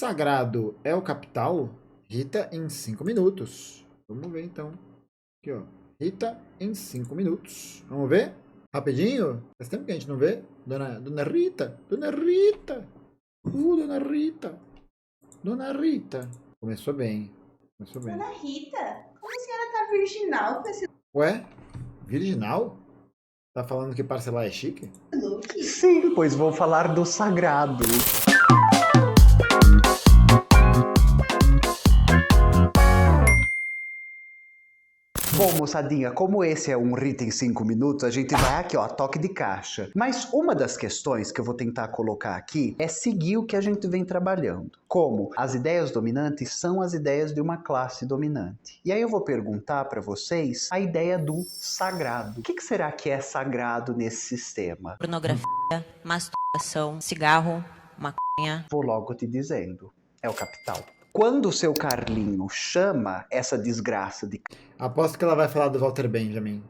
sagrado é o capital? Rita em 5 minutos. Vamos ver então. Aqui, ó. Rita em 5 minutos. Vamos ver? Rapidinho? Faz tempo que a gente não vê. Dona Rita. Dona Rita. Dona Rita. Dona Rita. Começou bem. Começou bem. Dona Rita, como a senhora tá virginal com esse Ué? Virginal? Tá falando que parcelar é chique? look? Sim, pois vou falar do sagrado. Bom, moçadinha, como esse é um Rita em 5 minutos, a gente vai aqui, ó, toque de caixa. Mas uma das questões que eu vou tentar colocar aqui é seguir o que a gente vem trabalhando. Como as ideias dominantes são as ideias de uma classe dominante. E aí eu vou perguntar para vocês a ideia do sagrado. O que será que é sagrado nesse sistema? Pornografia, masturbação, cigarro, maconha. Vou logo te dizendo, é o capital. Quando o seu Carlinho chama essa desgraça de Aposto que ela vai falar do Walter Benjamin.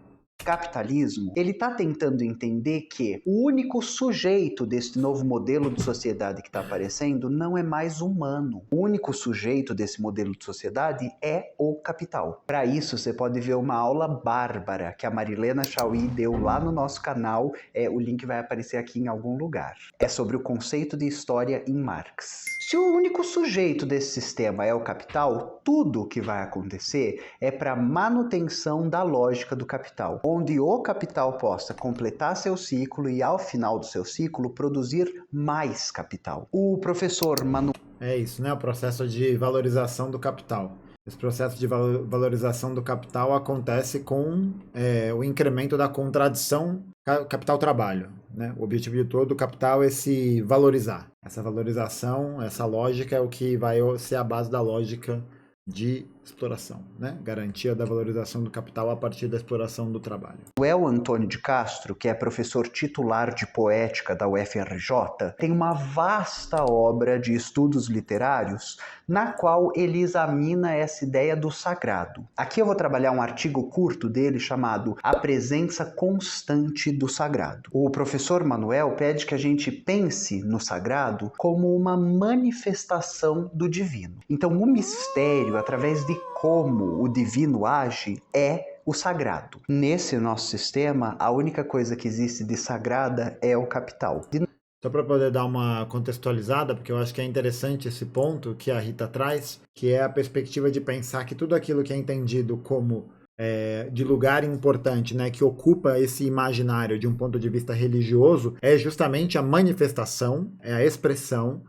capitalismo, ele está tentando entender que o único sujeito desse novo modelo de sociedade que está aparecendo não é mais humano. O único sujeito desse modelo de sociedade é o capital. Para isso, você pode ver uma aula bárbara que a Marilena Chauí deu lá no nosso canal. O link vai aparecer aqui em algum lugar. É sobre o conceito de história em Marx. Se o único sujeito desse sistema é o capital, tudo o que vai acontecer é para manutenção da lógica do capital, onde o capital possa completar seu ciclo e, ao final do seu ciclo, produzir mais capital. O professor Manuel... É isso, né? O processo de valorização do capital. Esse processo de valorização do capital acontece com o incremento da contradição capital-trabalho. Né? O objetivo de todo o capital é se valorizar. Essa valorização, essa lógica é o que vai ser a base da lógica de exploração, né? Garantia da valorização do capital a partir da exploração do trabalho. Manuel Antônio de Castro, que é professor titular de poética da UFRJ, tem uma vasta obra de estudos literários na qual ele examina essa ideia do sagrado. Aqui eu vou trabalhar um artigo curto dele chamado A Presença Constante do Sagrado. O professor Manuel pede que a gente pense no sagrado como uma manifestação do divino. Então, o mistério, através de como o divino age, é o sagrado. Nesse nosso sistema, a única coisa que existe de sagrada é o capital. Só para poder dar uma contextualizada, porque eu acho que é interessante esse ponto que a Rita traz, que é a perspectiva de pensar que tudo aquilo que é entendido como de lugar importante, né, que ocupa esse imaginário de um ponto de vista religioso, é justamente a manifestação, é a expressão,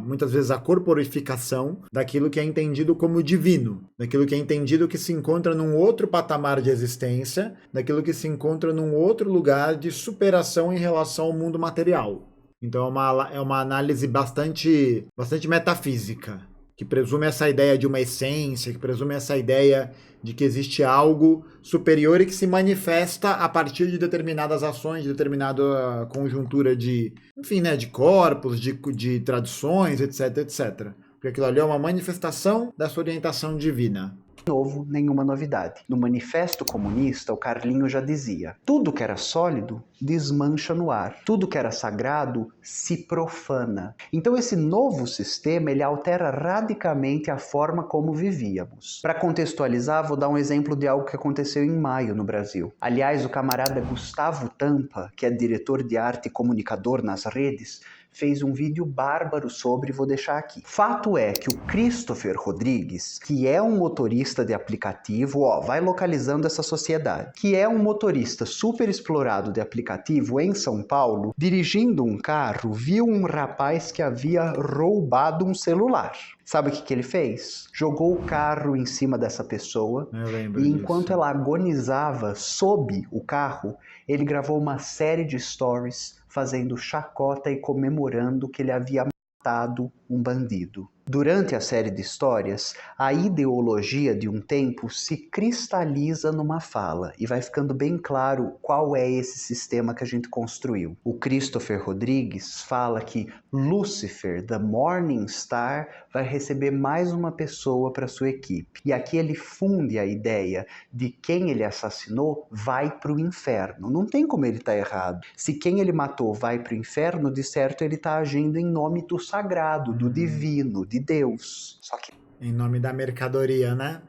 muitas vezes a corporificação daquilo que é entendido como divino, daquilo que é entendido que se encontra num outro patamar de existência, daquilo que se encontra num outro lugar de superação em relação ao mundo material. Então é uma análise bastante metafísica, que presume essa ideia de uma essência, que presume essa ideia de que existe algo superior e que se manifesta a partir de determinadas ações, de determinada conjuntura de, enfim, né, de corpos, de tradições, etc, etc. Porque aquilo ali é uma manifestação dessa orientação divina. Novo, nenhuma novidade. No Manifesto Comunista, o Carlinho já dizia: tudo que era sólido desmancha no ar, tudo que era sagrado se profana. Então esse novo sistema, ele altera radicalmente a forma como vivíamos. Para contextualizar, vou dar um exemplo de algo que aconteceu em maio no Brasil. Aliás, o camarada Gustavo Tampa, que é diretor de arte e comunicador nas redes, fez um vídeo bárbaro sobre, vou deixar aqui. Fato é que o Christopher Rodrigues, que é um motorista de aplicativo, vai localizando essa sociedade, que é um motorista super explorado de aplicativo em São Paulo, dirigindo um carro, viu um rapaz que havia roubado um celular. Sabe o que ele fez? Jogou o carro em cima dessa pessoa e enquanto ela agonizava sob o carro, ele gravou uma série de stories fazendo chacota e comemorando que ele havia matado um bandido. Durante a série de histórias, a ideologia de um tempo se cristaliza numa fala e vai ficando bem claro qual é esse sistema que a gente construiu. O Christopher Rodrigues fala que Lúcifer, the Morning Star, vai receber mais uma pessoa para sua equipe. E aqui ele funde a ideia de quem ele assassinou vai para o inferno. Não tem como ele estar errado. Se quem ele matou vai para o inferno, de certo ele está agindo em nome do sagrado, do divino, de Deus. Só que Em nome da mercadoria, né?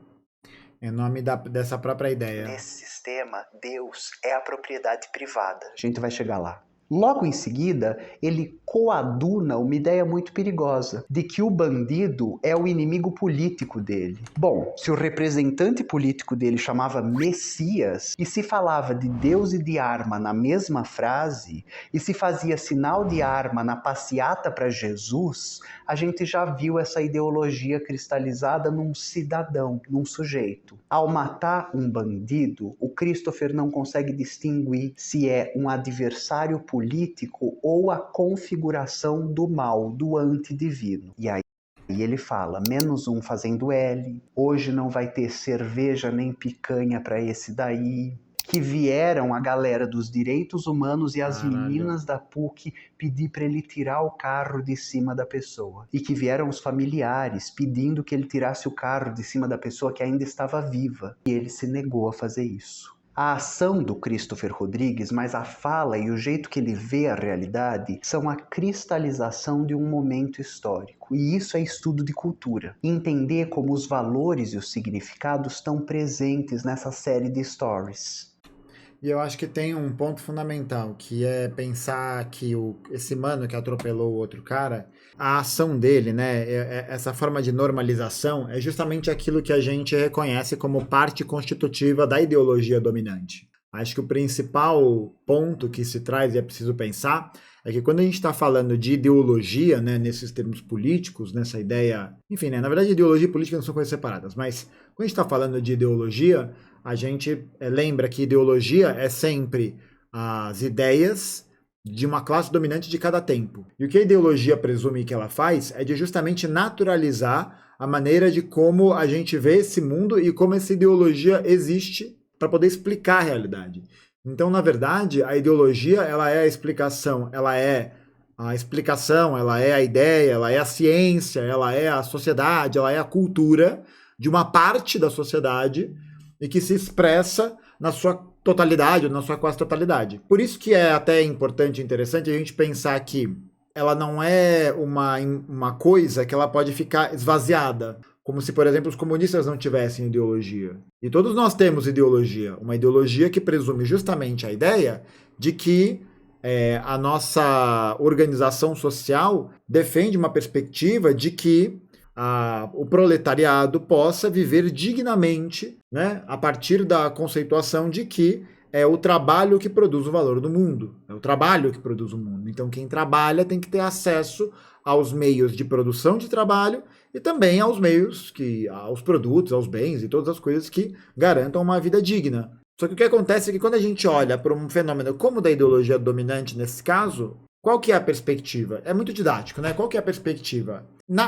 Em nome dessa própria ideia. nesse sistema, Deus é a propriedade privada. A gente vai chegar lá. Logo em seguida, ele coaduna uma ideia muito perigosa, de que o bandido é o inimigo político dele. Bom, se o representante político dele chamava Messias, e se falava de Deus e de arma na mesma frase, e se fazia sinal de arma na passeata para Jesus, a gente já viu essa ideologia cristalizada num cidadão, num sujeito. Ao matar um bandido, o Christopher não consegue distinguir se é um adversário político ou a configuração do mal, do antidivino. E aí ele fala, -1 fazendo L, hoje não vai ter cerveja nem picanha para esse daí. Que vieram a galera dos direitos humanos e as meninas da PUC pedir para ele tirar o carro de cima da pessoa. E que vieram os familiares pedindo que ele tirasse o carro de cima da pessoa que ainda estava viva. E ele se negou a fazer isso. A ação do Christopher Rodrigues, mas a fala e o jeito que ele vê a realidade são a cristalização de um momento histórico. E isso é estudo de cultura. Entender como os valores e os significados estão presentes nessa série de stories. E eu acho que tem um ponto fundamental, que é pensar que esse mano que atropelou o outro cara, a ação dele, né, essa forma de normalização, é justamente aquilo que a gente reconhece como parte constitutiva da ideologia dominante. Acho que o principal ponto que se traz e é preciso pensar é que quando a gente está falando de ideologia, né, nesses termos políticos, nessa ideia... Enfim, né, na verdade ideologia e política não são coisas separadas, mas quando a gente está falando de ideologia, a gente lembra que ideologia é sempre as ideias de uma classe dominante de cada tempo. E o que a ideologia presume que ela faz é de justamente naturalizar a maneira de como a gente vê esse mundo e como essa ideologia existe para poder explicar a realidade. Então, na verdade, a ideologia ela é a explicação, ela é a ideia, ela é a ciência, ela é a sociedade, ela é a cultura de uma parte da sociedade e que se expressa na sua totalidade, ou na sua quase totalidade. Por isso que é até importante e interessante a gente pensar que ela não é uma coisa que ela pode ficar esvaziada, como se, por exemplo, os comunistas não tivessem ideologia. E todos nós temos ideologia, uma ideologia que presume justamente a ideia de que a nossa organização social defende uma perspectiva de que o proletariado possa viver dignamente, né, a partir da conceituação de que é o trabalho que produz o valor do mundo. É o trabalho que produz o mundo. Então, quem trabalha tem que ter acesso aos meios de produção de trabalho e também aos meios, aos produtos, aos bens e todas as coisas que garantam uma vida digna. Só que o que acontece é que quando a gente olha para um fenômeno como da ideologia dominante nesse caso, qual que é a perspectiva? É muito didático, né? Qual que é a perspectiva?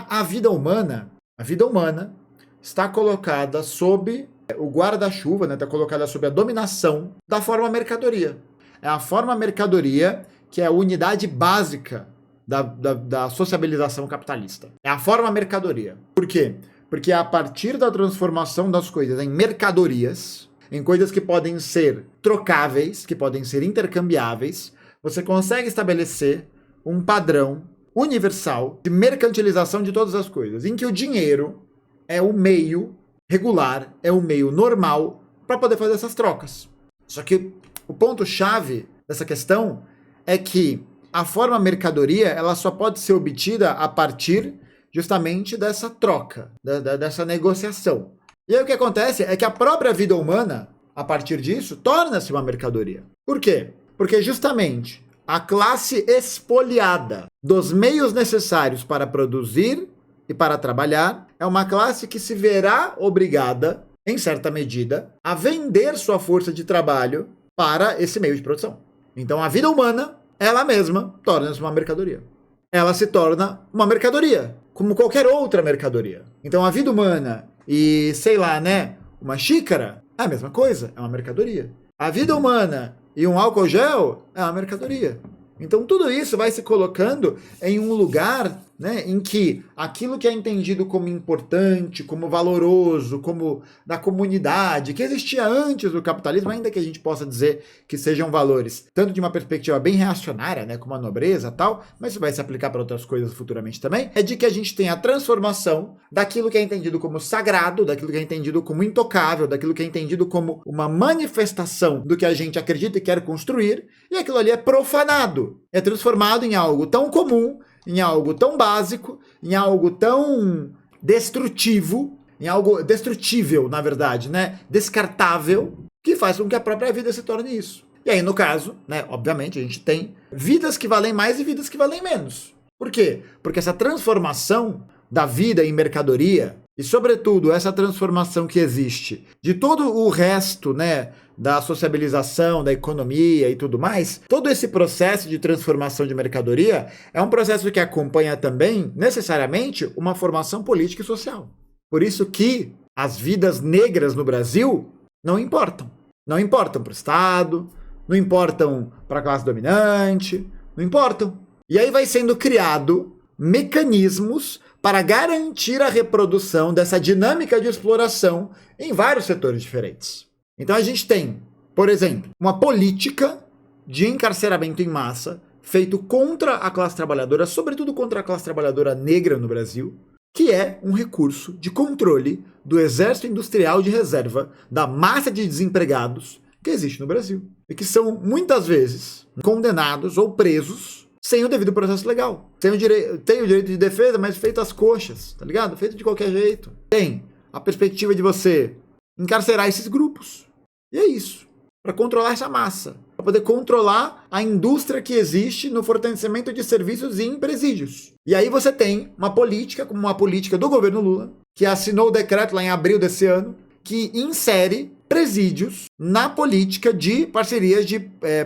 A vida humana está colocada sob o guarda-chuva, né? Está colocada sob a dominação da forma mercadoria. É a forma mercadoria que é a unidade básica da sociabilização capitalista. É a forma mercadoria. Por quê? Porque a partir da transformação das coisas em mercadorias, em coisas que podem ser trocáveis, que podem ser intercambiáveis, você consegue estabelecer um padrão universal de mercantilização de todas as coisas, em que o dinheiro é o meio regular, é o meio normal para poder fazer essas trocas. Só que o ponto-chave dessa questão é que a forma mercadoria ela só pode ser obtida a partir justamente dessa troca, dessa negociação. E aí o que acontece é que a própria vida humana, a partir disso, torna-se uma mercadoria. Por quê? Porque justamente a classe expoliada dos meios necessários para produzir e para trabalhar é uma classe que se verá obrigada, em certa medida, a vender sua força de trabalho para esse meio de produção. Então a vida humana, ela mesma, torna-se uma mercadoria. ela se torna uma mercadoria, como qualquer outra mercadoria. Então a vida humana e, sei lá, né, uma xícara é a mesma coisa, é uma mercadoria. A vida humana e um álcool gel é uma mercadoria. Então tudo isso vai se colocando em um lugar, né, em que aquilo que é entendido como importante, como valoroso, como da comunidade, que existia antes do capitalismo, ainda que a gente possa dizer que sejam valores, tanto de uma perspectiva bem reacionária, né, como a nobreza e tal, mas isso vai se aplicar para outras coisas futuramente também, é de que a gente tem a transformação daquilo que é entendido como sagrado, daquilo que é entendido como intocável, daquilo que é entendido como uma manifestação do que a gente acredita e quer construir, e aquilo ali é profanado, é transformado em algo tão comum, em algo tão básico, em algo tão destrutivo, em algo destrutível, na verdade, né? Descartável, que faz com que a própria vida se torne isso. E aí, no caso, né, obviamente, a gente tem vidas que valem mais e vidas que valem menos. Por quê? Porque essa transformação da vida em mercadoria, e sobretudo essa transformação que existe de todo o resto, né, da sociabilização, da economia e tudo mais, todo esse processo de transformação de mercadoria é um processo que acompanha também, necessariamente, uma formação política e social. Por isso que as vidas negras no Brasil não importam. Não importam para o Estado, não importam para a classe dominante, não importam. E aí vai sendo criado mecanismos para garantir a reprodução dessa dinâmica de exploração em vários setores diferentes. Então a gente tem, por exemplo, uma política de encarceramento em massa feito contra a classe trabalhadora, sobretudo contra a classe trabalhadora negra no Brasil, que é um recurso de controle do exército industrial de reserva da massa de desempregados que existe no Brasil. E que são, muitas vezes, condenados ou presos sem o devido processo legal. Tem o direito de defesa, mas feito às coxas, tá ligado? Feito de qualquer jeito. Tem a perspectiva de você encarcerar esses grupos. E é isso. Para controlar essa massa. Para poder controlar a indústria que existe no fornecimento de serviços em presídios. E aí você tem uma política, como uma política do governo Lula, que assinou o decreto lá em abril desse ano, que insere presídios na política de parcerias de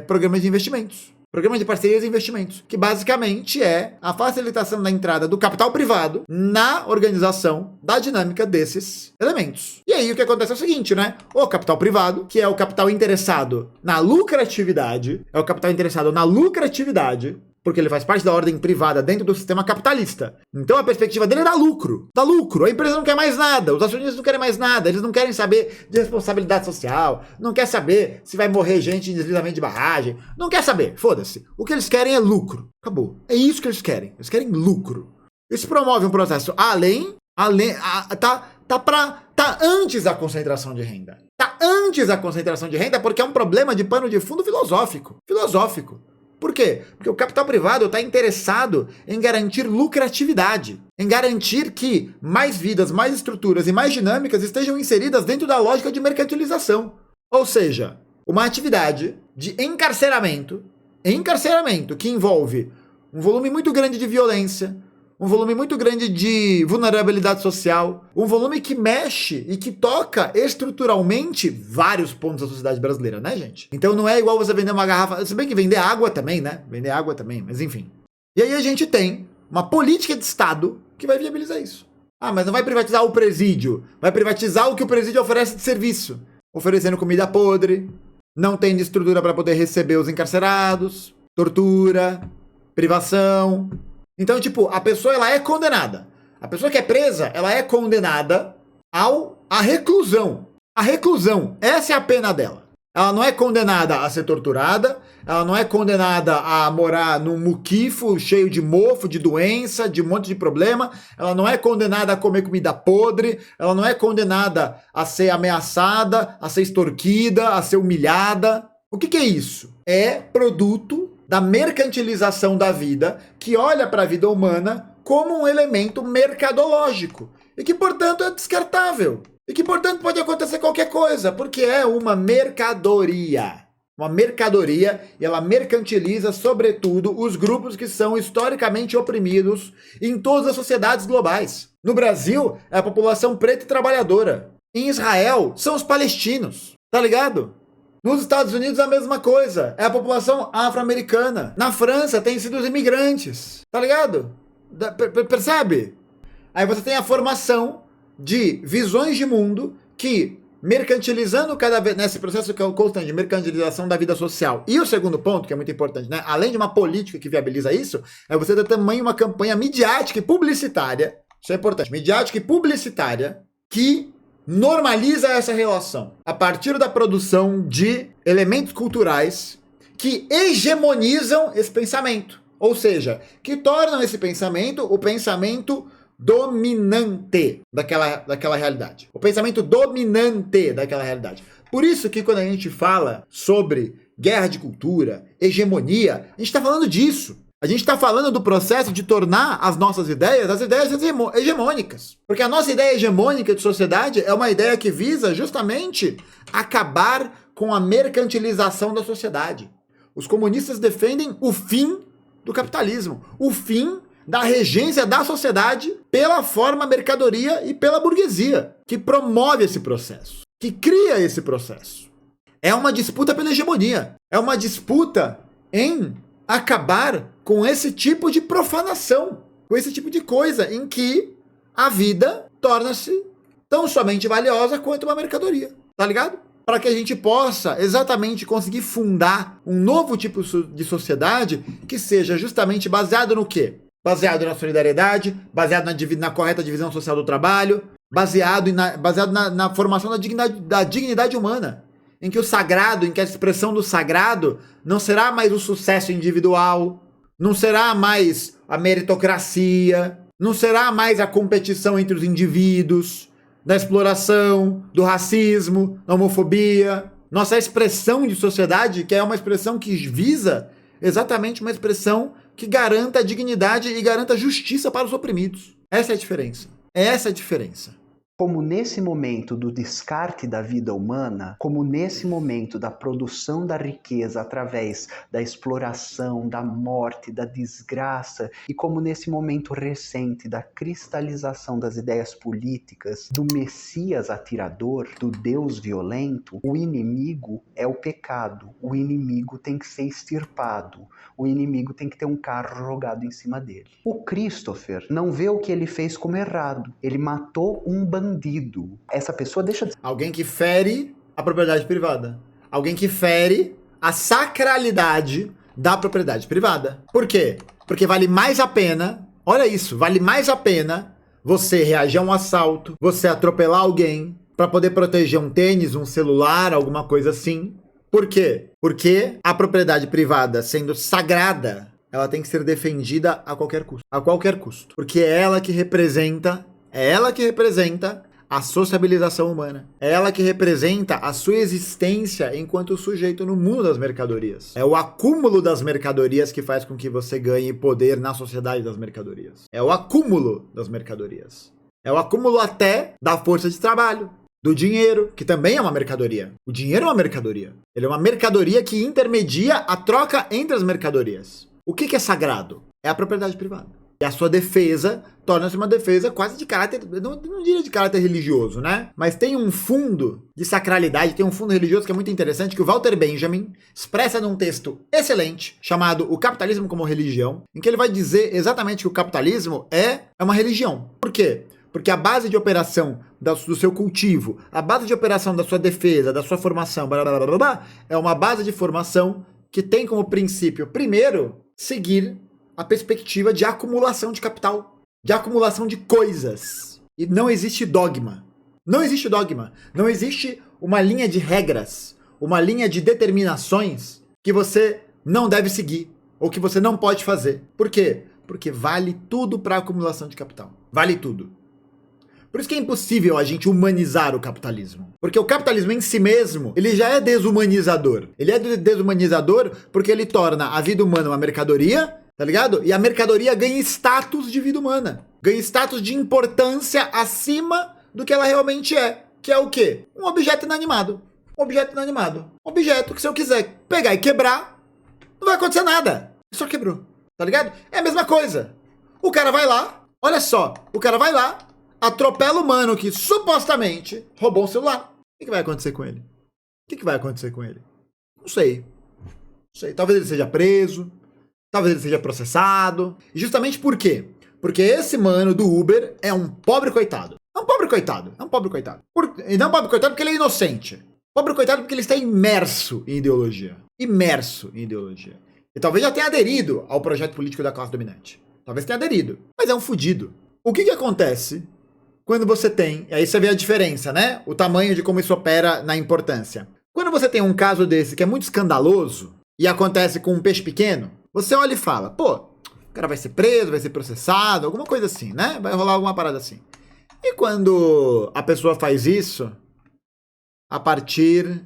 programas de investimentos. Programa de parcerias e investimentos, que basicamente é a facilitação da entrada do capital privado na organização da dinâmica desses elementos. E aí o que acontece é o seguinte, né? O capital privado, que é o capital interessado na lucratividade, porque ele faz parte da ordem privada dentro do sistema capitalista. Então a perspectiva dele é dar lucro. Dá lucro. A empresa não quer mais nada. Os acionistas não querem mais nada. Eles não querem saber de responsabilidade social. Não quer saber se vai morrer gente em deslizamento de barragem. Não quer saber. Foda-se. O que eles querem é lucro. Acabou. É isso que eles querem. Eles querem lucro. Isso promove um processo tá antes da concentração de renda. Tá antes da concentração de renda porque é um problema de pano de fundo filosófico. Por quê? Porque o capital privado está interessado em garantir lucratividade, em garantir que mais vidas, mais estruturas e mais dinâmicas estejam inseridas dentro da lógica de mercantilização. Ou seja, uma atividade de encarceramento que envolve um volume muito grande de violência, um volume muito grande de vulnerabilidade social, um volume que mexe e que toca estruturalmente vários pontos da sociedade brasileira, né, gente? Então não é igual você vender uma garrafa, se bem que vender água também, né? Vender água também, mas enfim. E aí a gente tem uma política de Estado que vai viabilizar isso. Ah, mas não vai privatizar o presídio, vai privatizar o que o presídio oferece de serviço, oferecendo comida podre, não tem estrutura para poder receber os encarcerados, tortura, privação. Então, tipo, a pessoa ela é condenada. A pessoa que é presa, ela é condenada à reclusão. A reclusão, essa é a pena dela. Ela não é condenada a ser torturada, ela não é condenada a morar num muquifo cheio de mofo, de doença, de um monte de problema, ela não é condenada a comer comida podre, ela não é condenada a ser ameaçada, a ser extorquida, a ser humilhada. O que é isso? É produto da mercantilização da vida, que olha para a vida humana como um elemento mercadológico e que, portanto, é descartável e que, portanto, pode acontecer qualquer coisa, porque é uma mercadoria. Uma mercadoria, e ela mercantiliza, sobretudo, os grupos que são historicamente oprimidos em todas as sociedades globais. No Brasil, é a população preta e trabalhadora. Em Israel, são os palestinos, tá ligado? Nos Estados Unidos a mesma coisa, é a população afro-americana. Na França tem sido os imigrantes, tá ligado? Percebe? Aí você tem a formação de visões de mundo que, mercantilizando cada vez, nesse processo constante de mercantilização da vida social. E o segundo ponto, que é muito importante, né? Além de uma política que viabiliza isso, é você ter também uma campanha midiática e publicitária, isso é importante, midiática e publicitária, que normaliza essa relação a partir da produção de elementos culturais que hegemonizam esse pensamento. Ou seja, que tornam esse pensamento o pensamento dominante daquela realidade. O pensamento dominante daquela realidade. Por isso que quando a gente fala sobre guerra de cultura, hegemonia, a gente está falando disso. A gente está falando do processo de tornar as nossas ideias, as ideias hegemônicas. Porque a nossa ideia hegemônica de sociedade é uma ideia que visa justamente acabar com a mercantilização da sociedade. Os comunistas defendem o fim do capitalismo, o fim da regência da sociedade pela forma mercadoria e pela burguesia, que promove esse processo, que cria esse processo. É uma disputa pela hegemonia, é uma disputa em acabar com esse tipo de profanação, com esse tipo de coisa em que a vida torna-se tão somente valiosa quanto uma mercadoria, tá ligado? Para que a gente possa exatamente conseguir fundar um novo tipo de sociedade que seja justamente baseado no quê? Baseado na solidariedade, baseado na correta divisão social do trabalho, baseado na formação da dignidade humana, em que o sagrado, em que a expressão do sagrado não será mais o sucesso individual, não será mais a meritocracia, não será mais a competição entre os indivíduos, da exploração, do racismo, da homofobia. Nossa expressão de sociedade, que é uma expressão que visa exatamente uma expressão que garanta a dignidade e garanta a justiça para os oprimidos. Essa é a diferença. Essa é a diferença. Como nesse momento do descarte da vida humana, como nesse momento da produção da riqueza através da exploração, da morte, da desgraça, e como nesse momento recente da cristalização das ideias políticas, do Messias atirador, do Deus violento, o inimigo é o pecado, o inimigo tem que ser extirpado, o inimigo tem que ter um carro jogado em cima dele. O Christopher não vê o que ele fez como errado, ele matou um bandido. Essa pessoa deixa de... Alguém que fere a propriedade privada. Alguém que fere a sacralidade da propriedade privada. Por quê? Porque vale mais a pena, olha isso, vale mais a pena você reagir a um assalto, você atropelar alguém para poder proteger um tênis, um celular, alguma coisa assim. Por quê? Porque a propriedade privada, sendo sagrada, ela tem que ser defendida a qualquer custo. A qualquer custo. Porque é ela que representa a sociabilização humana. É ela que representa a sua existência enquanto sujeito no mundo das mercadorias. É o acúmulo das mercadorias que faz com que você ganhe poder na sociedade das mercadorias. É o acúmulo das mercadorias. É o acúmulo até da força de trabalho, do dinheiro, que também é uma mercadoria. O dinheiro é uma mercadoria. Ele é uma mercadoria que intermedia a troca entre as mercadorias. O que é sagrado? É a propriedade privada. E a sua defesa torna-se uma defesa quase de caráter, não diria de caráter religioso, né? Mas tem um fundo de sacralidade, tem um fundo religioso que é muito interessante, que o Walter Benjamin expressa num texto excelente, chamado O Capitalismo como Religião, em que ele vai dizer exatamente que o capitalismo é uma religião. Por quê? Porque a base de operação do seu cultivo, a base de operação da sua defesa, da sua formação, blá, blá, blá, blá, é uma base de formação que tem como princípio, primeiro, seguir a perspectiva de acumulação de capital, de acumulação de coisas. E não existe dogma. Não existe dogma. Não existe uma linha de regras, uma linha de determinações que você não deve seguir ou que você não pode fazer. Por quê? Porque vale tudo para acumulação de capital. Vale tudo. Por isso que é impossível a gente humanizar o capitalismo. Porque o capitalismo em si mesmo, ele já é desumanizador. Ele é desumanizador porque ele torna a vida humana uma mercadoria, tá ligado? E a mercadoria ganha status de vida humana. Ganha status de importância acima do que ela realmente é. Que é o quê? Um objeto inanimado. Um objeto inanimado. Um objeto que se eu quiser pegar e quebrar, não vai acontecer nada. Só quebrou. Tá ligado? É a mesma coisa. O cara vai lá, olha só. O cara vai lá, atropela o mano que supostamente roubou um celular. O que vai acontecer com ele? O que vai acontecer com ele? Não sei. Não sei. Talvez ele seja preso. Talvez ele seja processado. E justamente por quê? Porque esse mano do Uber é um pobre coitado. É um pobre coitado. É um pobre coitado. E não é um pobre coitado porque ele é inocente. Pobre coitado porque ele está imerso em ideologia. Imerso em ideologia. E talvez já tenha aderido ao projeto político da classe dominante. Talvez tenha aderido. Mas é um fudido. O que acontece quando você tem... E aí você vê a diferença, né? O tamanho de como isso opera na importância. Quando você tem um caso desse que é muito escandaloso e acontece com um peixe pequeno, você olha e fala, pô, o cara vai ser preso, vai ser processado, alguma coisa assim, né? Vai rolar alguma parada assim. E quando a pessoa faz isso, a partir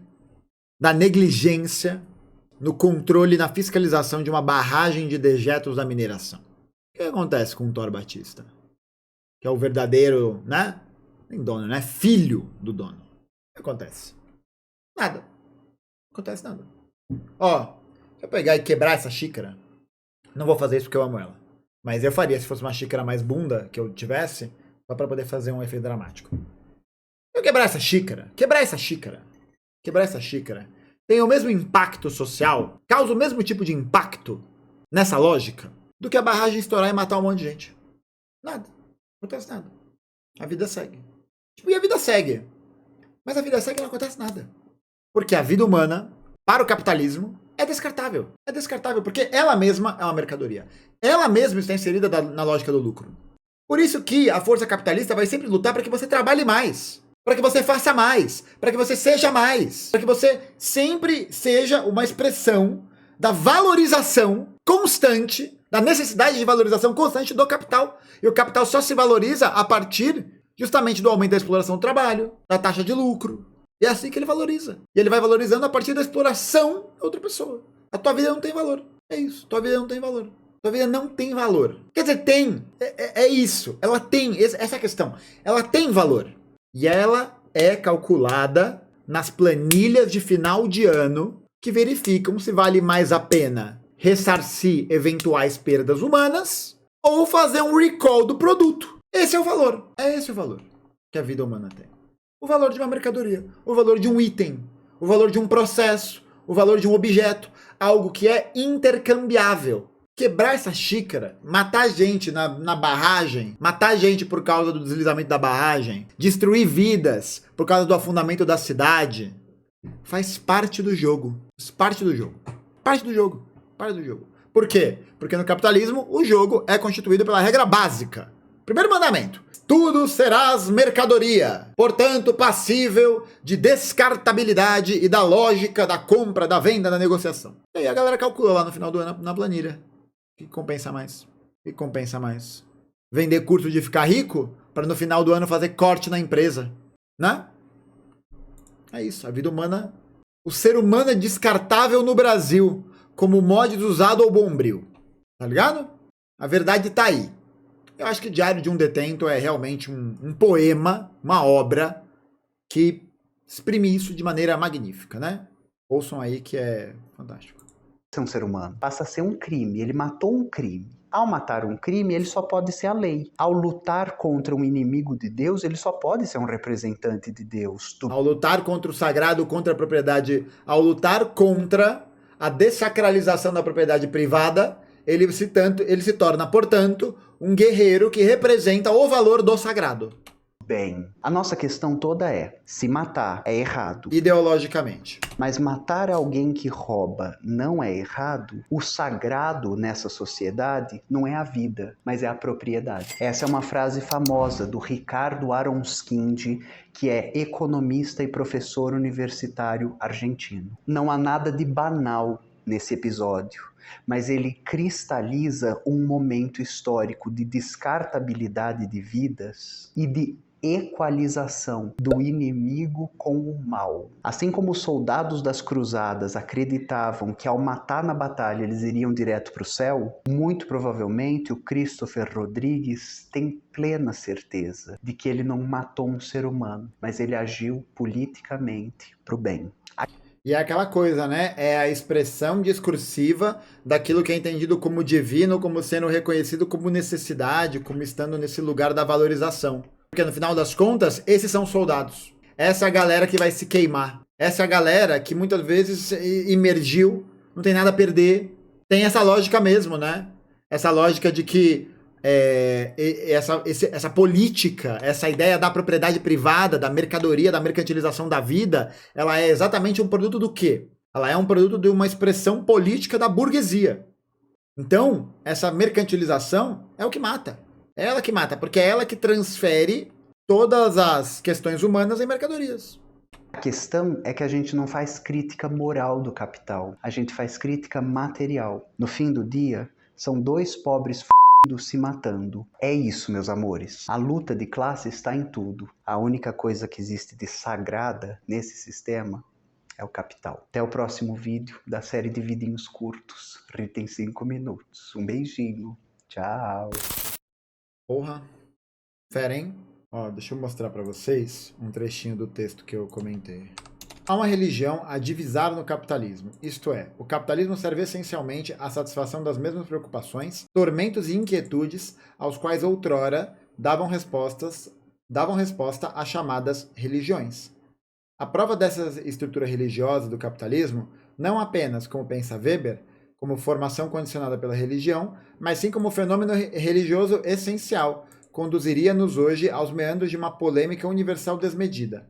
da negligência no controle e na fiscalização de uma barragem de dejetos da mineração. O que acontece com o Thor Batista? Que é o verdadeiro, né? Nem dono, né? Filho do dono. O que acontece? Nada. Não acontece nada. Ó, se eu pegar e quebrar essa xícara, não vou fazer isso porque eu amo ela. Mas eu faria se fosse uma xícara mais bunda que eu tivesse, só pra poder fazer um efeito dramático. Eu quebrar essa xícara, tem o mesmo impacto social, causa o mesmo tipo de impacto nessa lógica do que a barragem estourar e matar um monte de gente. Nada. Não acontece nada. A vida segue. E a vida segue. Mas a vida segue e não acontece nada. Porque a vida humana, para o capitalismo, é descartável. É descartável porque ela mesma é uma mercadoria. Ela mesma está inserida na lógica do lucro. Por isso que a força capitalista vai sempre lutar para que você trabalhe mais. Para que você faça mais, para que você seja mais, para que você sempre seja uma expressão da valorização constante, da necessidade de valorização constante do capital. E o capital só se valoriza a partir justamente do aumento da exploração do trabalho, da taxa de lucro. E é assim que ele valoriza. E ele vai valorizando a partir da exploração de outra pessoa. A tua vida não tem valor. É isso. Tua vida não tem valor. Tua vida não tem valor. Quer dizer, tem. É isso. Ela tem. Essa é a questão. Ela tem valor. E ela é calculada nas planilhas de final de ano que verificam se vale mais a pena ressarcir eventuais perdas humanas ou fazer um recall do produto. Esse é o valor. É esse o valor que a vida humana tem. O valor de uma mercadoria, o valor de um item, o valor de um processo, o valor de um objeto, algo que é intercambiável. Quebrar essa xícara, matar gente na barragem, matar gente por causa do deslizamento da barragem, destruir vidas por causa do afundamento da cidade, faz parte do jogo. Faz parte do jogo. Parte do jogo. Parte do jogo. Por quê? Porque no capitalismo o jogo é constituído pela regra básica. Primeiro mandamento. Tudo serás mercadoria, portanto passível de descartabilidade e da lógica da compra, da venda, da negociação. E aí a galera calcula lá no final do ano na planilha. O que compensa mais? O que compensa mais? Vender curso de ficar rico para no final do ano fazer corte na empresa, né? É isso, a vida humana... O ser humano é descartável no Brasil como mods usado ao bombril. Tá ligado? A verdade tá aí. Eu acho que Diário de um Detento é realmente um poema, uma obra que exprime isso de maneira magnífica, né? Ouçam aí que é fantástico. Ser um ser humano passa a ser um crime. Ele matou um crime. Ao matar um crime, ele só pode ser a lei. Ao lutar contra um inimigo de Deus, ele só pode ser um representante de Deus. Ao lutar contra o sagrado, contra a propriedade, ao lutar contra a dessacralização da propriedade privada, ele se torna, portanto, um guerreiro que representa o valor do sagrado. Bem, a nossa questão toda é, se matar é errado. Ideologicamente. Mas matar alguém que rouba não é errado? O sagrado nessa sociedade não é a vida, mas é a propriedade. Essa é uma frase famosa do Ricardo Aronskindi, que é economista e professor universitário argentino. Não há nada de banal nesse episódio, mas ele cristaliza um momento histórico de descartabilidade de vidas e de equalização do inimigo com o mal. Assim como os soldados das cruzadas acreditavam que ao matar na batalha eles iriam direto para o céu, muito provavelmente o Christopher Rodrigues tem plena certeza de que ele não matou um ser humano, mas ele agiu politicamente para o bem. E é aquela coisa, né? É a expressão discursiva daquilo que é entendido como divino, como sendo reconhecido como necessidade, como estando nesse lugar da valorização. Porque no final das contas, esses são soldados. Essa é a galera que vai se queimar. Essa é a galera que muitas vezes emergiu, não tem nada a perder. Tem essa lógica mesmo, né? Essa lógica de que essa política, essa ideia da propriedade privada, da mercadoria, da mercantilização da vida, ela é exatamente um produto do quê? Ela é um produto de uma expressão política da burguesia. Então, essa mercantilização é o que mata. É ela que mata, porque é ela que transfere todas as questões humanas em mercadorias. A questão é que a gente não faz crítica moral do capital, a gente faz crítica material. No fim do dia, são dois pobres se matando. É isso, meus amores. A luta de classe está em tudo. A única coisa que existe de sagrada nesse sistema é o capital. Até o próximo vídeo da série de vidinhos curtos. Tem 5 minutos. Um beijinho. Tchau. Porra. Fera, hein? Ó, deixa eu mostrar pra vocês um trechinho do texto que eu comentei. Há uma religião a divisar no capitalismo, isto é, o capitalismo serve essencialmente à satisfação das mesmas preocupações, tormentos e inquietudes aos quais outrora davam resposta às chamadas religiões. A prova dessa estrutura religiosa do capitalismo, não apenas, como pensa Weber, como formação condicionada pela religião, mas sim como fenômeno religioso essencial, conduziria-nos hoje aos meandros de uma polêmica universal desmedida.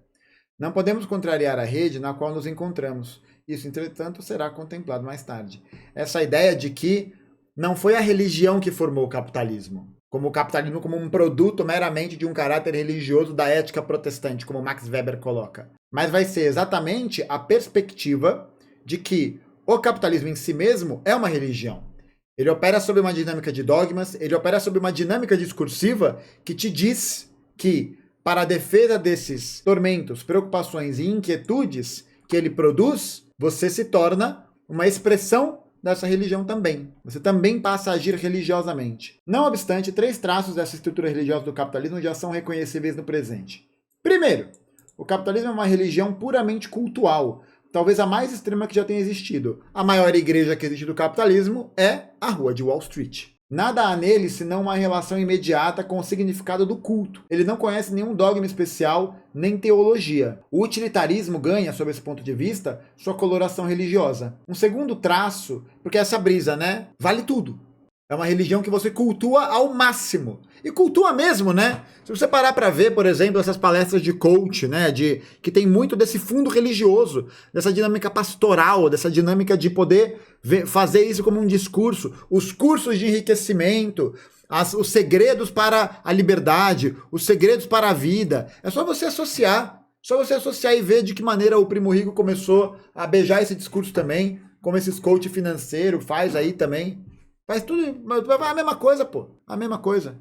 Não podemos contrariar a rede na qual nos encontramos. Isso, entretanto, será contemplado mais tarde. Essa ideia de que não foi a religião que formou o capitalismo, como o capitalismo como um produto meramente de um caráter religioso da ética protestante, como Max Weber coloca. Mas vai ser exatamente a perspectiva de que o capitalismo em si mesmo é uma religião. Ele opera sob uma dinâmica de dogmas, ele opera sob uma dinâmica discursiva que te diz que, para a defesa desses tormentos, preocupações e inquietudes que ele produz, você se torna uma expressão dessa religião também. Você também passa a agir religiosamente. Não obstante, 3 traços dessa estrutura religiosa do capitalismo já são reconhecíveis no presente. Primeiro, o capitalismo é uma religião puramente cultual, talvez a mais extrema que já tenha existido. A maior igreja que existe do capitalismo é a Rua de Wall Street. Nada há nele senão uma relação imediata com o significado do culto. Ele não conhece nenhum dogma especial, nem teologia. O utilitarismo ganha, sob esse ponto de vista, sua coloração religiosa. Um segundo traço, porque essa brisa, né? Vale tudo. É uma religião que você cultua ao máximo. E cultua mesmo, né? Se você parar para ver, por exemplo, essas palestras de coach, né? Que tem muito desse fundo religioso, dessa dinâmica pastoral, dessa dinâmica de poder fazer isso como um discurso. Os cursos de enriquecimento, os segredos para a liberdade, os segredos para a vida. É só você associar. Só você associar e ver de que maneira o Primo Rico começou a beijar esse discurso também, como esses coach financeiro faz aí também. Faz tudo, a mesma coisa, pô. A mesma coisa.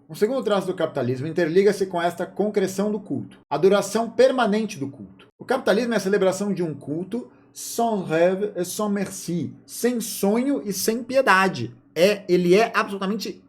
Um segundo traço do capitalismo interliga-se com esta concreção do culto, a duração permanente do culto. O capitalismo é a celebração de um culto sans rêve et sans merci, sem sonho e sem piedade. Ele é absolutamente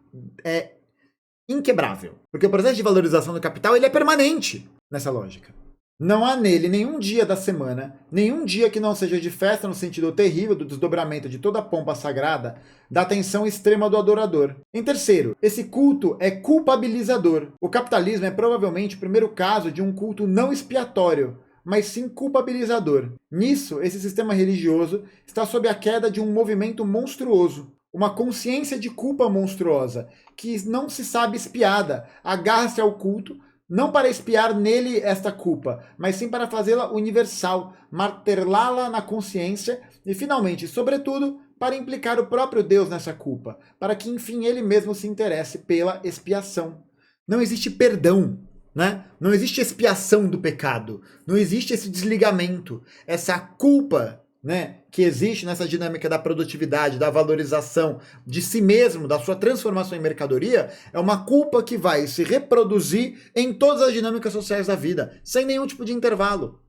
inquebrável. Porque o processo de valorização do capital ele é permanente nessa lógica. Não há nele nenhum dia da semana, nenhum dia que não seja de festa no sentido terrível do desdobramento de toda a pompa sagrada, da atenção extrema do adorador. Em terceiro, esse culto é culpabilizador. O capitalismo é provavelmente o primeiro caso de um culto não expiatório, mas sim culpabilizador. Nisso, esse sistema religioso está sob a queda de um movimento monstruoso, uma consciência de culpa monstruosa, que não se sabe espiada, agarra-se ao culto, não para espiar nele esta culpa, mas sim para fazê-la universal, martelá-la na consciência e, finalmente, sobretudo, para implicar o próprio Deus nessa culpa, para que, enfim, ele mesmo se interesse pela expiação. Não existe perdão, né? Não existe expiação do pecado, não existe esse desligamento, essa culpa, né, que existe nessa dinâmica da produtividade, da valorização de si mesmo, da sua transformação em mercadoria, é uma culpa que vai se reproduzir em todas as dinâmicas sociais da vida, sem nenhum tipo de intervalo.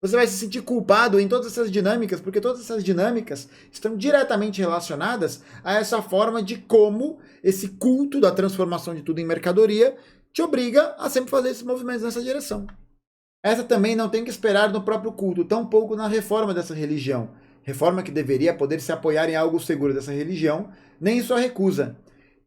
Você vai se sentir culpado em todas essas dinâmicas, porque todas essas dinâmicas estão diretamente relacionadas a essa forma de como esse culto da transformação de tudo em mercadoria te obriga a sempre fazer esses movimentos nessa direção. Essa também não tem que esperar no próprio culto, tampouco na reforma dessa religião. Reforma que deveria poder se apoiar em algo seguro dessa religião, nem em sua recusa.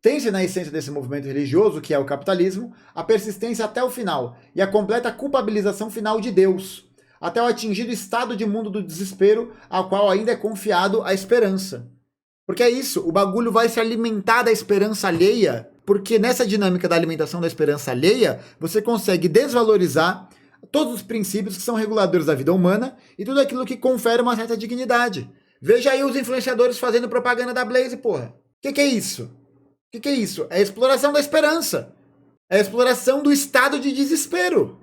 Tem-se na essência desse movimento religioso, que é o capitalismo, a persistência até o final e a completa culpabilização final de Deus. até o atingido estado de mundo do desespero, ao qual ainda é confiado a esperança. Porque é isso, o bagulho vai se alimentar da esperança alheia, porque nessa dinâmica da alimentação da esperança alheia, você consegue desvalorizar todos os princípios que são reguladores da vida humana e tudo aquilo que confere uma certa dignidade. Veja aí os influenciadores fazendo propaganda da Blaze, porra. O que é isso? O que é isso? É a exploração da esperança. É a exploração do estado de desespero.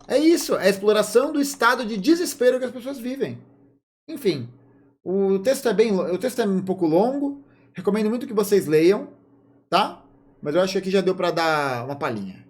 É isso, é a exploração do estado de desespero que as pessoas vivem. Enfim, o texto é um pouco longo, recomendo muito que vocês leiam, tá? Mas eu acho que aqui já deu para dar uma palhinha.